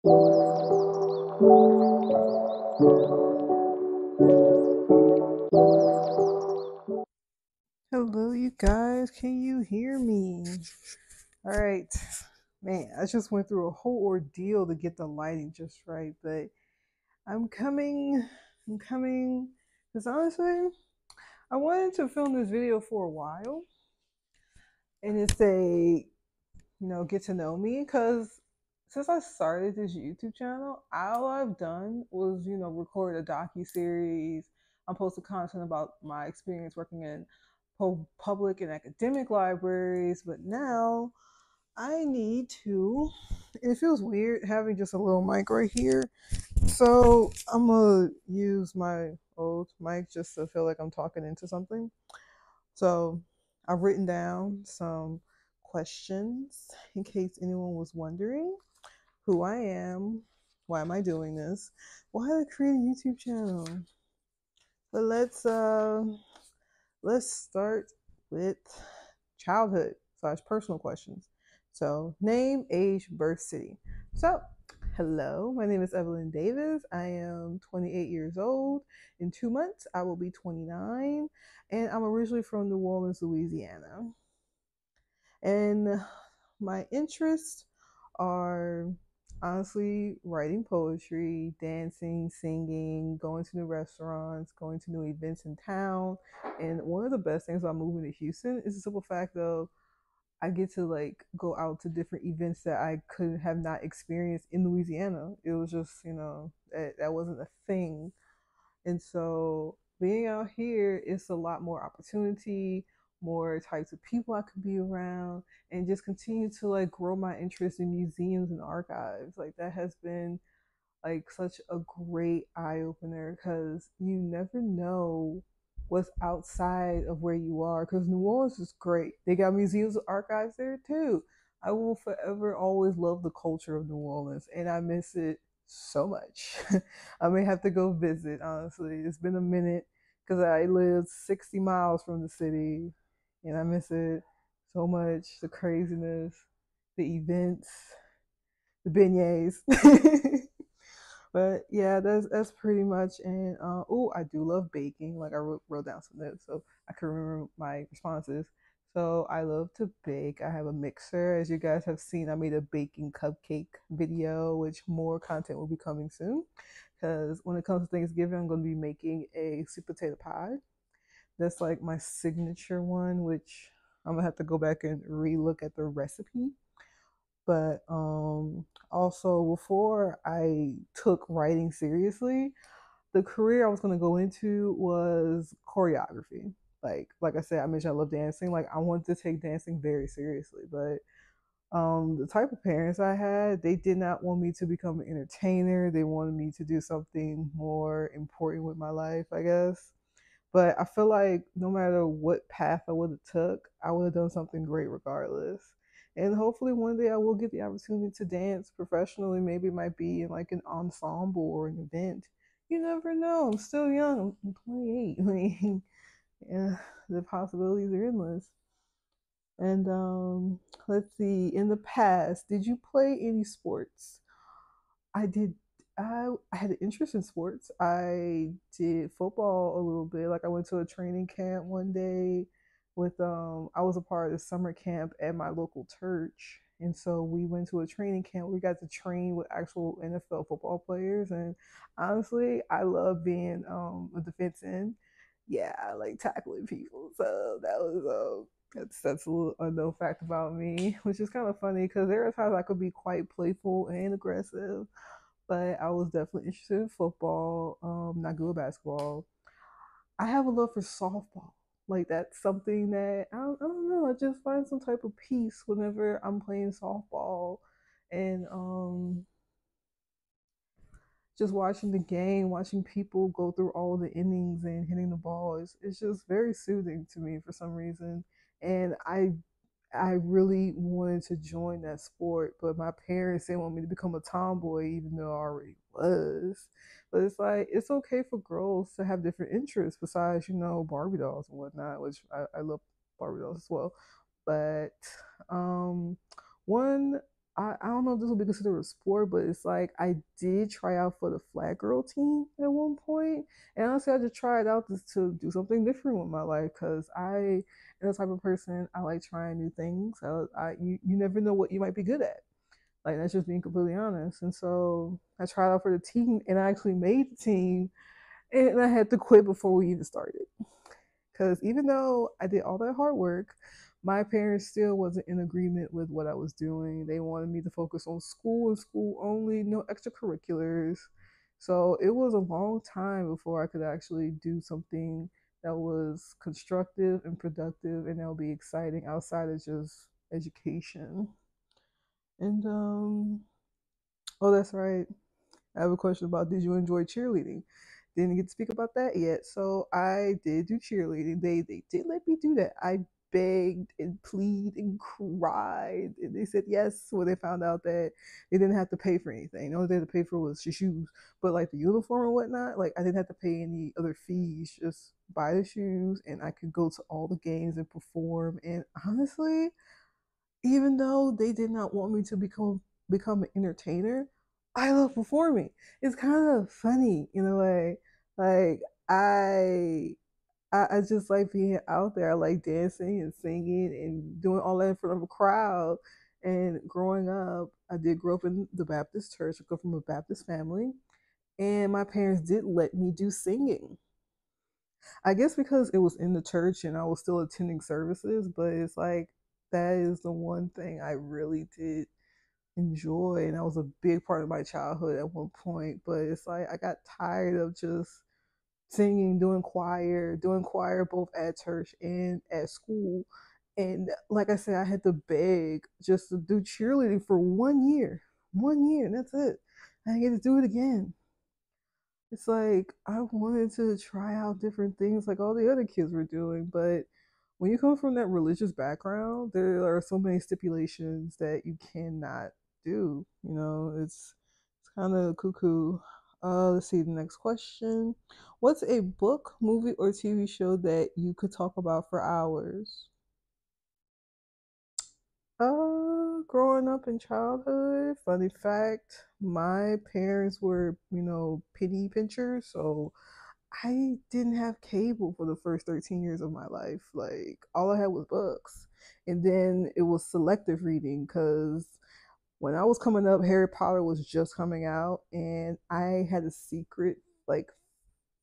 Hello, you guys. Can you hear me? All right. Man, I just went through a whole ordeal to get the lighting just right, but I'm coming. I'm coming. Because honestly, I wanted to film this video for a while and it's get to know me because since I started this YouTube channel, all I've done was, record a docu-series. I'm posting content about my experience working in public and academic libraries, but now I need to. It feels weird having just a little mic right here. So I'm gonna use my old mic just to feel like I'm talking into something. So I've written down some questions in case anyone was wondering who I am, why am I doing this, why did I create a YouTube channel. But let's start with childhood slash personal questions. So, name, age, birth, city. So, hello, my name is Evelyn Davis. I am 28 years old. In 2 months, I will be 29, and I'm originally from New Orleans, Louisiana. And my interests are honestly writing poetry, dancing, singing, going to new restaurants, going to new events in town. And one of the best things about moving to Houston is the simple fact of I get to like go out to different events that I could have not experienced in Louisiana. It was just, that wasn't a thing. And so being out here, it's a lot more opportunity, more types of people I could be around, and just continue to like grow my interest in museums and archives. Like that has been like such a great eye opener because you never know what's outside of where you are. Because New Orleans is great; they got museums and archives there too. I will forever always love the culture of New Orleans, and I miss it so much. I may have to go visit. Honestly, it's been a minute because I live 60 miles from the city, and I miss it so much. The craziness, the events, the beignets. But yeah, that's pretty much. And oh, I do love baking. Like I wrote down some notes so I can remember my responses. So I love to bake. I have a mixer, as you guys have seen. I made a baking cupcake video, which more content will be coming soon. Because when it comes to Thanksgiving, I'm going to be making a sweet potato pie. That's like my signature one, which I'm gonna have to go back and re-look at the recipe. But also before I took writing seriously, the career I was going to go into was choreography. Like I said, I mentioned I love dancing. Like I wanted to take dancing very seriously, but the type of parents I had, they did not want me to become an entertainer. They wanted me to do something more important with my life, I guess. But I feel like no matter what path I would have took, I would have done something great regardless. And hopefully one day I will get the opportunity to dance professionally. Maybe it might be in like an ensemble or an event. You never know. I'm still young. I'm 28. Like, yeah, the possibilities are endless. And let's see. In the past, did you play any sports? I did. I had an interest in sports. I did football a little bit. Like I went to a training camp one day with I was a part of the summer camp at my local church. And so we went to a training camp. We got to train with actual NFL football players. And honestly, I love being a defense end. Yeah, I like tackling people. So that was that's a little unknown fact about me, which is kind of funny because there are times I could be quite playful and aggressive, but I was definitely interested in football. Not good at basketball. I have a love for softball. Like that's something that I don't know. I just find some type of peace whenever I'm playing softball, and just watching the game, watching people go through all the innings and hitting the ball is it's just very soothing to me for some reason. And I really wanted to join that sport, but my parents didn't want me to become a tomboy, even though I already was. But it's like it's okay for girls to have different interests besides, Barbie dolls and whatnot, which I love Barbie dolls as well. But um, one I don't know if this would be considered a sport, but it's like I did try out for the flag girl team at one point, and honestly, I just tried out just to do something different with my life because I am the type of person I like trying new things. You never know what you might be good at. Like that's just being completely honest. And so I tried out for the team, and I actually made the team, and I had to quit before we even started. Because even though I did all that hard work, my parents still wasn't in agreement with what I was doing. They wanted me to focus on school and school only, no extracurriculars. So it was a long time before I could actually do something that was constructive and productive and that would be exciting outside of just education. And oh, that's right. I have a question about, did you enjoy cheerleading? Didn't get to speak about that yet. So I did do cheerleading. They did let me do that. I begged and pleaded and cried, and they said yes when they found out that they didn't have to pay for anything. The only thing they had to pay for was your shoes, but like the uniform and whatnot, like I didn't have to pay any other fees. Just buy the shoes, and I could go to all the games and perform. And honestly, even though they did not want me to become an entertainer, I love performing. It's kind of funny in a way. Like I, I just like being out there. I like dancing and singing and doing all that in front of a crowd. And growing up, I did grow up in the Baptist church. I come from a Baptist family, and my parents did let me do singing. I guess because it was in the church and I was still attending services, but it's like that is the one thing I really did enjoy, and that was a big part of my childhood at one point. But it's like I got tired of just singing, doing choir both at church and at school. And like I said, I had to beg just to do cheerleading for 1 year, and that's it. I didn't get to do it again. It's like I wanted to try out different things like all the other kids were doing, but when you come from that religious background, there are so many stipulations that you cannot do. It's kind of cuckoo. Let's see the next question. What's a book, movie, or TV show that you could talk about for hours? Growing up in childhood, funny fact, my parents were, penny pinchers, so I didn't have cable for the first 13 years of my life. Like, all I had was books. And then it was selective reading because when I was coming up, Harry Potter was just coming out, and I had a secret, like,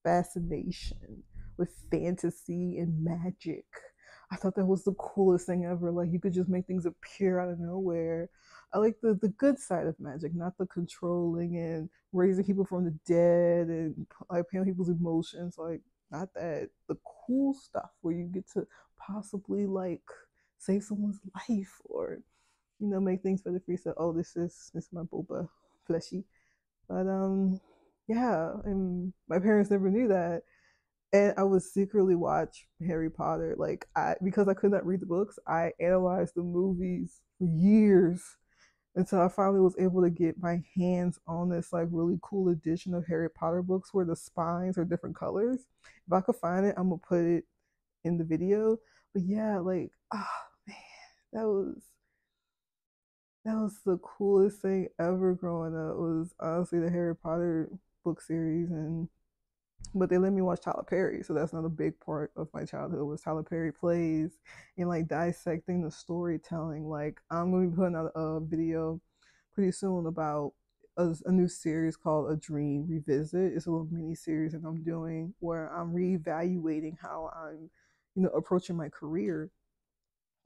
fascination with fantasy and magic. I thought that was the coolest thing ever. Like you could just make things appear out of nowhere. I like the good side of magic, not the controlling and raising people from the dead and like playing people's emotions. Like not that. The cool stuff where you get to possibly like save someone's life or make things for the free. So oh, this is my boba fleshy. But yeah, and my parents never knew that, and I would secretly watch Harry Potter. Like I, because I could not read the books, I analyzed the movies for years until I finally was able to get my hands on this like really cool edition of Harry Potter books where the spines are different colors. If I could find it, I'm gonna put it in the video. But yeah, like man, that was that was the coolest thing ever growing up. Was honestly the Harry Potter book series, and but they let me watch Tyler Perry, so that's another big part of my childhood was Tyler Perry plays and like dissecting the storytelling. Like I'm gonna be putting out a video pretty soon about a new series called A Dream Revisit. It's a little mini series that I'm doing where I'm reevaluating how I'm, approaching my career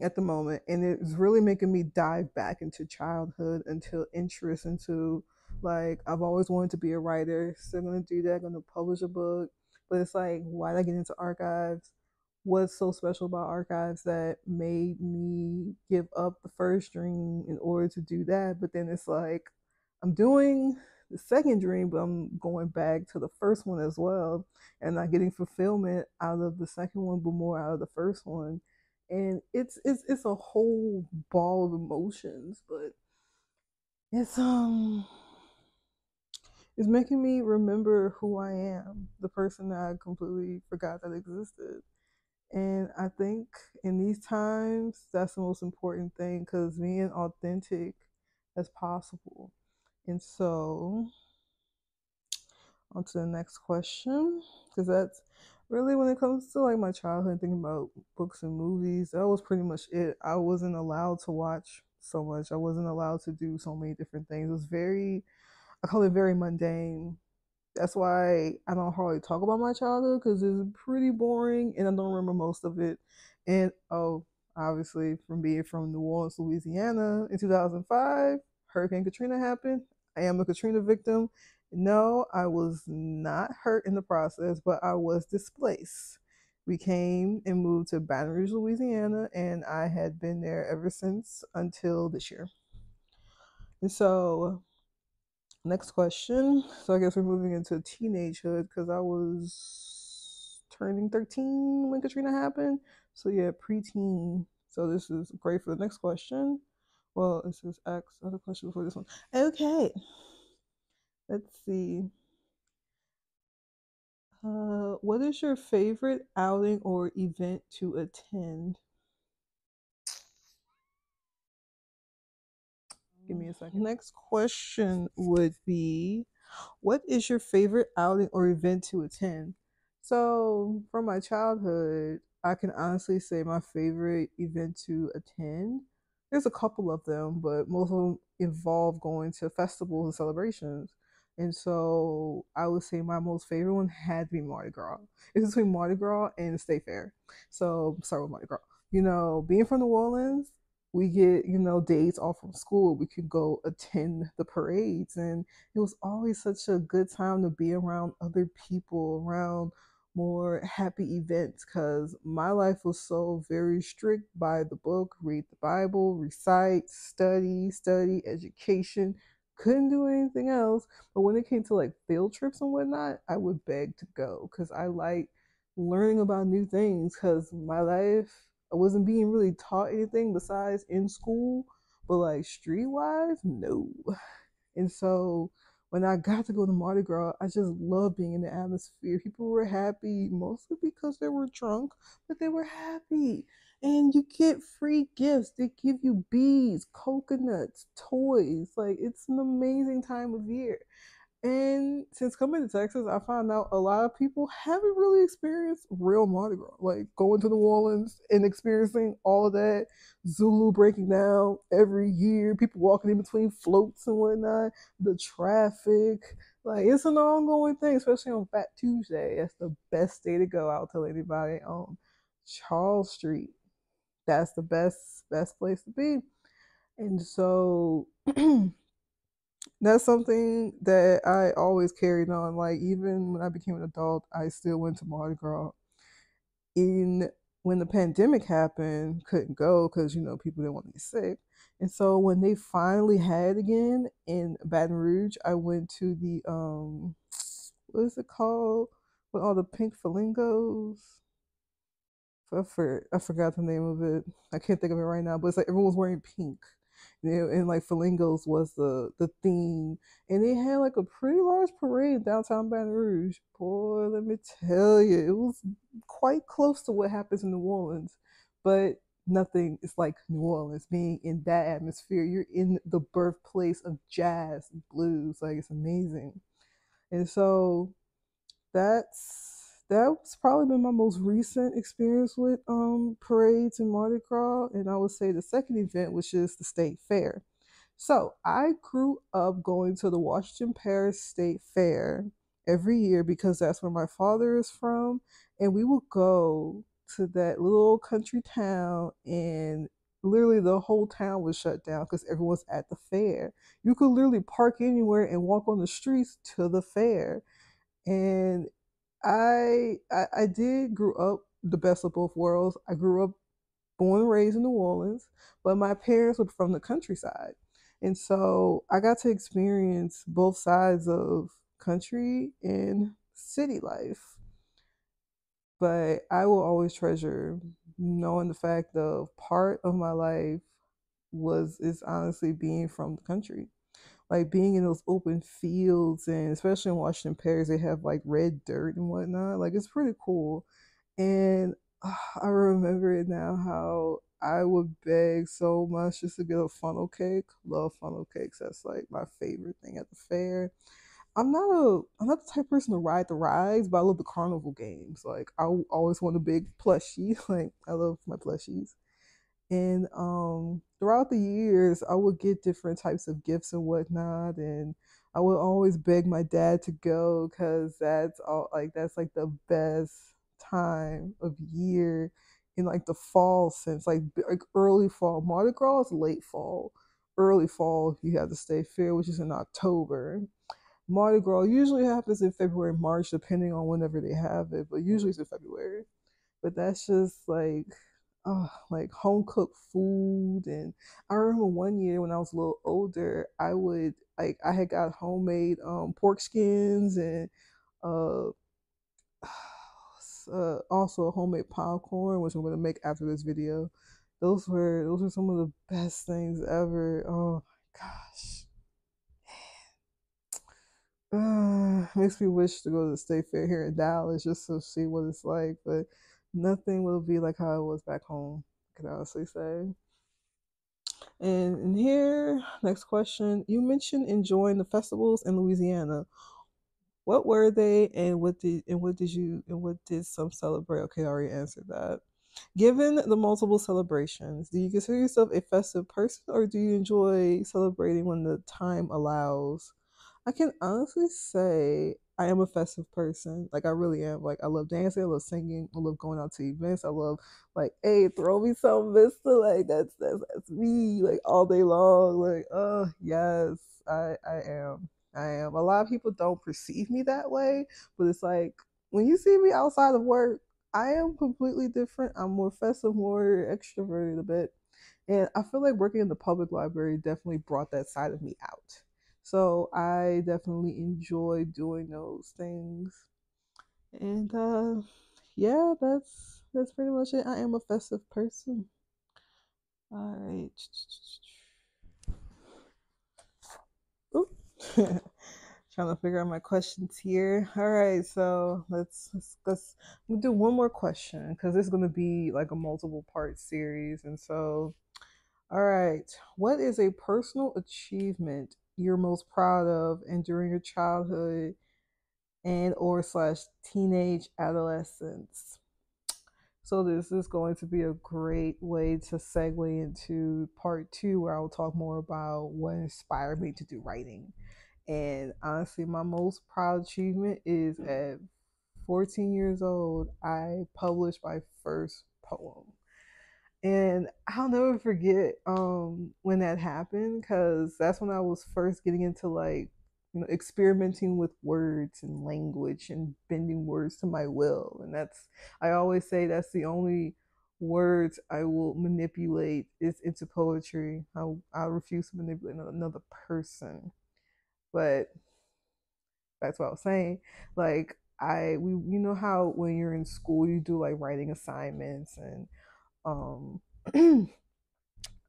at the moment, and it's really making me dive back into childhood until interest into like I've always wanted to be a writer, still gonna do that, gonna publish a book. But it's like, why did I get into archives? What's so special about archives that made me give up the first dream in order to do that? But then it's like I'm doing the second dream, but I'm going back to the first one as well, and not getting fulfillment out of the second one, but more out of the first one. And it's a whole ball of emotions, but it's it's making me remember who I am, the person that I completely forgot that existed. And I think in these times, that's the most important thing because being authentic as possible. And so, on to the next question, because that's really when it comes to like my childhood, thinking about books and movies, that was pretty much it. I wasn't allowed to watch so much. I wasn't allowed to do so many different things. It was very, I call it very mundane. That's why I don't hardly talk about my childhood because it's pretty boring and I don't remember most of it. And oh, obviously, from being from New Orleans, Louisiana in 2005, Hurricane Katrina happened. I am a Katrina victim. No, I was not hurt in the process, but I was displaced. We came and moved to Baton Rouge, Louisiana, and I had been there ever since until this year. And so next question. So I guess we're moving into teenagehood because I was turning 13 when Katrina happened. So yeah, preteen. So this is great for the next question. Well, this is X. Other question before this one. Okay. Let's see. What is your favorite outing or event to attend? Give me a second. Next question would be, what is your favorite outing or event to attend? So, from my childhood, I can honestly say my favorite event to attend. There's a couple of them, but most of them involve going to festivals and celebrations. And so, I would say my most favorite one had to be Mardi Gras. It's between Mardi Gras and the State Fair. So, start with Mardi Gras. Being from New Orleans, we get days off from school. We could go attend the parades, and it was always such a good time to be around other people, around more happy events, because my life was so very strict by the book: read the Bible, recite, study, education. Couldn't do anything else. But when it came to like field trips and whatnot, I would beg to go because I like learning about new things, because my life, I wasn't being really taught anything besides in school, but like streetwise, no. And so when I got to go to Mardi Gras, I just loved being in the atmosphere. People were happy, mostly because they were drunk, but they were happy. And you get free gifts. They give you beads, coconuts, toys. Like, it's an amazing time of year. And since coming to Texas, I found out a lot of people haven't really experienced real Mardi Gras, like going to New Orleans and experiencing all of that Zulu breaking down every year, people walking in between floats and whatnot, the traffic. Like, it's an ongoing thing, especially on Fat Tuesday. That's the best day to go. I'll tell anybody on Charles Street. That's the best place to be. And so that's something that I always carried on. Like, even when I became an adult, I still went to Mardi Gras. In When the pandemic happened, couldn't go because people didn't want to get sick. And so when they finally had it again in Baton Rouge, I went to the what is it called? With all the pink flamingos. I forgot the name of it. I can't think of it right now, but it's like everyone was wearing pink. And like Flamingos was the theme. And they had like a pretty large parade in downtown Baton Rouge. Boy, let me tell you, it was quite close to what happens in New Orleans. But nothing is like New Orleans, being in that atmosphere. You're in the birthplace of jazz and blues. Like, it's amazing. And so that's probably been my most recent experience with parades and Mardi Gras. And I would say the second event, which is the state fair. So I grew up going to the Washington Parish State Fair every year because that's where my father is from. And we would go to that little country town, and literally the whole town was shut down because everyone's at the fair. You could literally park anywhere and walk on the streets to the fair. And I did grew up the best of both worlds. I grew up born and raised in New Orleans, but my parents were from the countryside. And so I got to experience both sides of country and city life. But I will always treasure knowing the fact of part of my life was is honestly being from the country, like being in those open fields, and especially in Washington Parish, they have like red dirt and whatnot. Like, it's pretty cool. And I remember it now how I would beg so much just to get a funnel cake. Love funnel cakes. That's like my favorite thing at the fair. I'm not the type of person to ride the rides, but I love the carnival games. Like I always want a big plushie. Like I love my plushies. And throughout the years, I would get different types of gifts and whatnot, and I would always beg my dad to go because that's like the best time of year in like the fall since like early fall. Mardi Gras is late fall. Early fall, you have the state fair, which is in October. Mardi Gras usually happens in February, March, depending on whenever they have it, but usually it's in February. But that's just like home cooked food. And I remember one year when I was a little older, I had got homemade pork skins and uh, also homemade popcorn, which I'm gonna make after this video. Those were some of the best things ever. Oh my gosh. Makes me wish to go to the state fair here in Dallas just to see what it's like, but nothing will be like how it was back home, I can honestly say. And here, next question. You mentioned enjoying the festivals in Louisiana. What were they, and what did some celebrate? Okay, I already answered that. Given the multiple celebrations, do you consider yourself a festive person, or do you enjoy celebrating when the time allows? I can honestly say I am a festive person. Like I really am. Like I love dancing, I love singing, I love going out to events. I love like, hey, throw me some Vista. Like that's me. Like all day long. Like oh yes, I am. I am. A lot of people don't perceive me that way, but it's like when you see me outside of work, I am completely different. I'm more festive, more extroverted a bit. And I feel like working in the public library definitely brought that side of me out. So I definitely enjoy doing those things. And yeah, that's pretty much it. I am a festive person. All right. Oop. Trying to figure out my questions here. All right, so let's we'll do one more question because it's gonna be like a multiple part series. And so, all right, what is a personal achievement you're most proud of and during your childhood and or slash teenage adolescence? So this is going to be a great way to segue into part two, where I will talk more about what inspired me to do writing. And honestly, my most proud achievement is at 14 years old, I published my first poem. And I'll never forget when that happened, because that's when I was first getting into like, experimenting with words and language and bending words to my will. And that's, I always say that's the only words I will manipulate is into poetry. I refuse to manipulate another person. But that's what I was saying. Like you know how when you're in school you do like writing assignments and um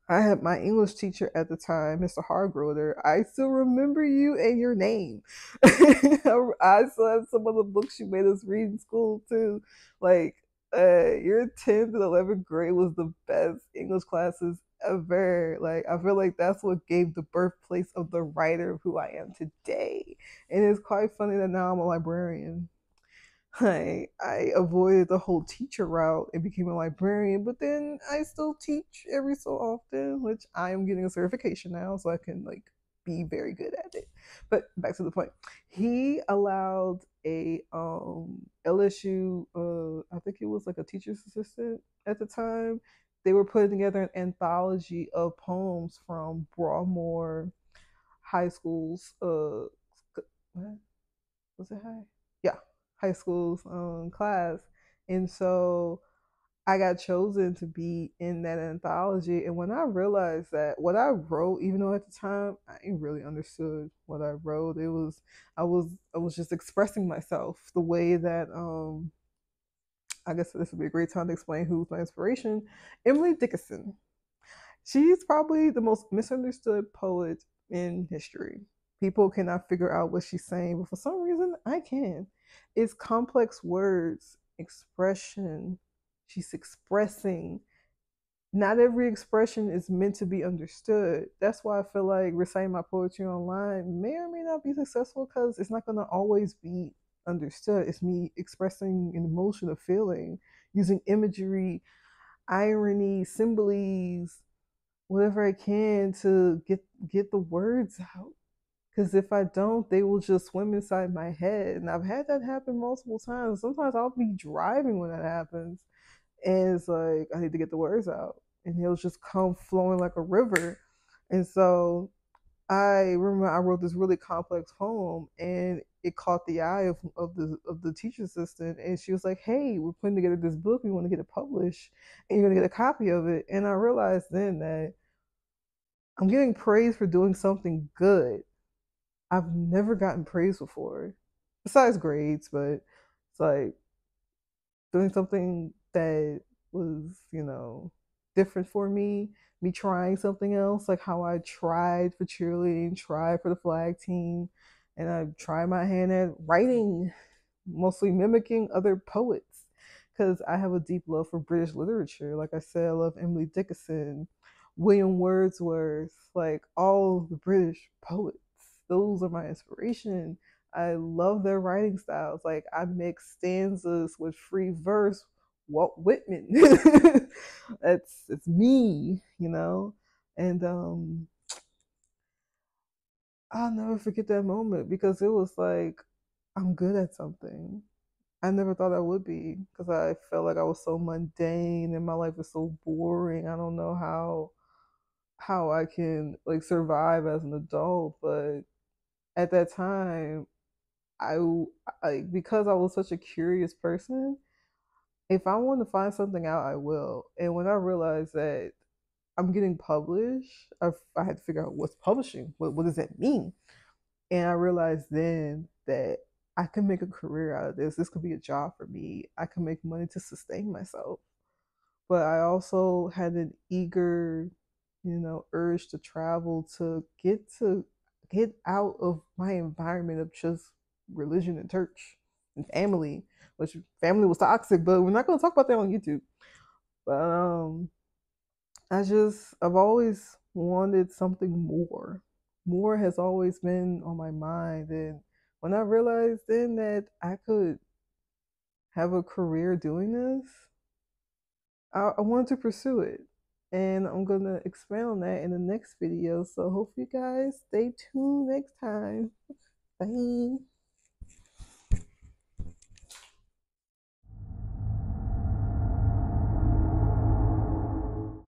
I had my English teacher at the time, Mr. Hargroder. I still remember you and your name. I still have some of the books you made us read in school too. Like your 10th and 11th grade was the best English classes ever. Like I feel like that's what gave the birthplace of the writer of who I am today. And it's quite funny that now I'm a librarian. I avoided the whole teacher route and became a librarian, but then I still teach every so often, which I am getting a certification now, so I can like be very good at it. But back to the point, he allowed a LSU, I think it was like a teacher's assistant at the time. They were putting together an anthology of poems from Broadmoor High School's what was it high? Yeah, high school's class. And so I got chosen to be in that anthology. And when I realized that what I wrote, even though at the time I didn't really understood what I wrote, I was just expressing myself the way that I guess this would be a great time to explain who's my inspiration. Emily Dickinson. She's probably the most misunderstood poet in history. People cannot figure out what she's saying, but for some reason, I can. It's complex words, expression. She's expressing not every expression is meant to be understood. That's why I feel like reciting my poetry online may or may not be successful because it's not going to always be understood. It's me expressing an emotion, a feeling, using imagery, irony, symbols, whatever I can to get the words out. Because if I don't, they will just swim inside my head. And I've had that happen multiple times. Sometimes I'll be driving when that happens. And it's like, I need to get the words out. And it'll just come flowing like a river. And so I remember I wrote this really complex poem and it caught the eye of the teacher assistant, and she was like, "Hey, we're putting together this book. We want to get it published, and you're gonna get a copy of it." And I realized then that I'm getting praise for doing something good. I've never gotten praise before, besides grades, but it's like doing something that was, different for me trying something else, like how I tried for cheerleading, tried for the flag team, and I tried my hand at writing, mostly mimicking other poets because I have a deep love for British literature. Like I said, I love Emily Dickinson, William Wordsworth, like all the British poets. Those are my inspiration. I love their writing styles. Like I mix stanzas with free verse. Walt Whitman. It's me. And I'll never forget that moment because it was like I'm good at something. I never thought I would be because I felt like I was so mundane and my life is so boring. I don't know how I can like survive as an adult, but at that time, I because I was such a curious person. If I want to find something out, I will. And when I realized that I'm getting published, I had to figure out what's publishing. What does that mean? And I realized then that I can make a career out of this. This could be a job for me. I can make money to sustain myself. But I also had an eager, urge to travel to get out of my environment of just religion and church and family, which family was toxic, but we're not gonna talk about that on YouTube. But I've always wanted something more. More has always been on my mind. And when I realized then that I could have a career doing this, I wanted to pursue it. And I'm going to expand on that in the next video. So hope you guys stay tuned next time. Bye.